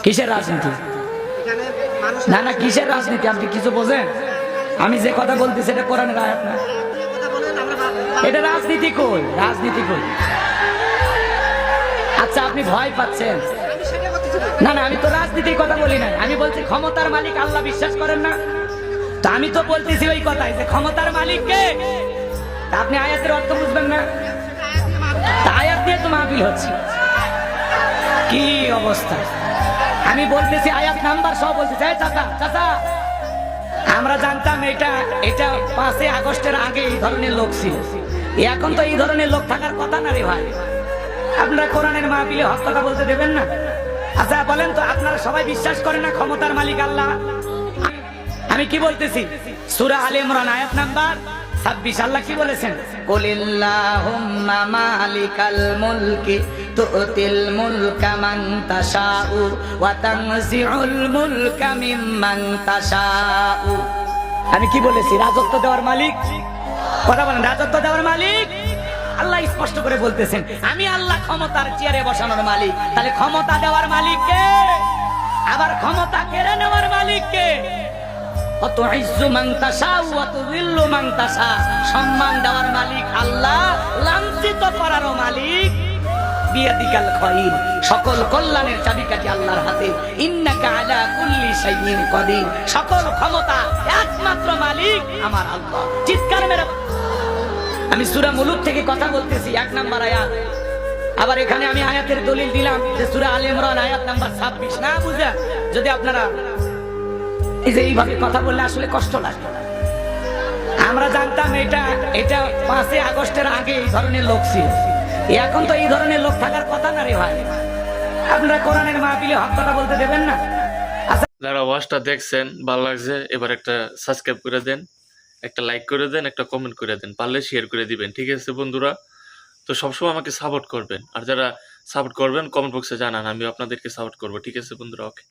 কিসের রাজনীতি? না না, কিসের রাজনীতি? আপনি কিছু বোঝেন? আমি যে কথা বলতেছি এটা কোরআনের আয়াত না। এটা রাজনীতি কই? রাজনীতি কই? আচ্ছা, আপনি ভয় পাচ্ছেন? না না, আমি তো রাজনীতির কথা বলি না। আমি বলছি ক্ষমতার মালিক আল্লাহ, বিশ্বাস করেন না? তা আমি তো বলতেছি ওই কথাই যে ক্ষমতার মালিক কে। আপনি আয়াতের অর্থ বুঝবেন না? আয়াত দিয়ে তো মাহফিল হচ্ছে। কি অবস্থা! আমি বলতেছি আয়াত নাম্বার সব বলতেছি। চাচা চাচা, আমরা জানতাম এটা 5 আগস্টের আগে এই ধরনের লোক ছিল। এখন তো এই ধরনের লোক থাকার কথা না রে ভাই। আপনারা কোরআনের মাহফিলে হক কথা বলতে দেবেন না? আচ্ছা বলেন তো, আপনারা সবাই বিশ্বাস করেন না ক্ষমতার মালিক আল্লাহ? আমি কি বলতেছি? সূরা আলে ইমরান আয়াত নাম্বার 26 আল্লাহ কি বলেছেন? কুলিল্লাহুম্মা মালিকাল মুলকি তুতিল মুলকা মান তাশাউ ওয়া তানজিউল মুলকা মিম্মান তাশাউ। আমি কি বলেছি? রাজত্ব দেওয়ার মালিক। কথা বলেন, রাজত্ব দেওয়ার মালিক আল্লাহ স্পষ্ট করে বলতেছেন। আমি আল্লাহ ক্ষমতার চেয়ারে বসানোর মালিক। তাহলে ক্ষমতা দেওয়ার মালিক কে? আবার ক্ষমতা কেড়ে নেওয়ার মালিক কে? সম্মান দেওয়ার মালিক আল্লাহ, লাঞ্ছিত করারও মালিক। বিয়াদিকাল খায়র, সকল কল্যাণের চাবিকাঠি আল্লাহর হাতে। ইন্নাকা আলা কুল্লি শাইইন কাদির, সকল ক্ষমতা একমাত্র মালিক আমার আল্লাহ। চিৎকার মেরে আমি সূরা মুলুক থেকে কথা বলতেছি, 1 নাম্বার আয়াত। আবার এখানে আমি আয়াতের দলিল দিলাম যে সূরা আলে ইমরান আয়াত নাম্বার 26। না বুঝা যদি আপনারা এই যে এইভাবে কথা বললে আসলে কষ্ট লাগে। আমরা জানতাম এটা 5 আগস্টের আগে এই ধরনের লোক ছিল। এখন তো এই ধরনের লোক থাকার কথা না রে ভাই। আপনারা কোরআনের মাহফিলে হক কথা বলতে দেবেন না? যারা ওয়াজটা দেখছেন ভালো লাগছে, এবার একটা সাবস্ক্রাইব করে দেন, একটা লাইক করে দেন, একটা কমেন্ট করে দেন, পারলে শেয়ার করে দিবেন। ঠিক আছে বন্ধুরা? তো সবসময় আমাকে সাপোর্ট করবেন, আর যারা সাপোর্ট করবেন কমেন্ট বক্সে জানান, আমি আপনাদেরকে সাপোর্ট করবো। ঠিক আছে বন্ধুরা? ওকে।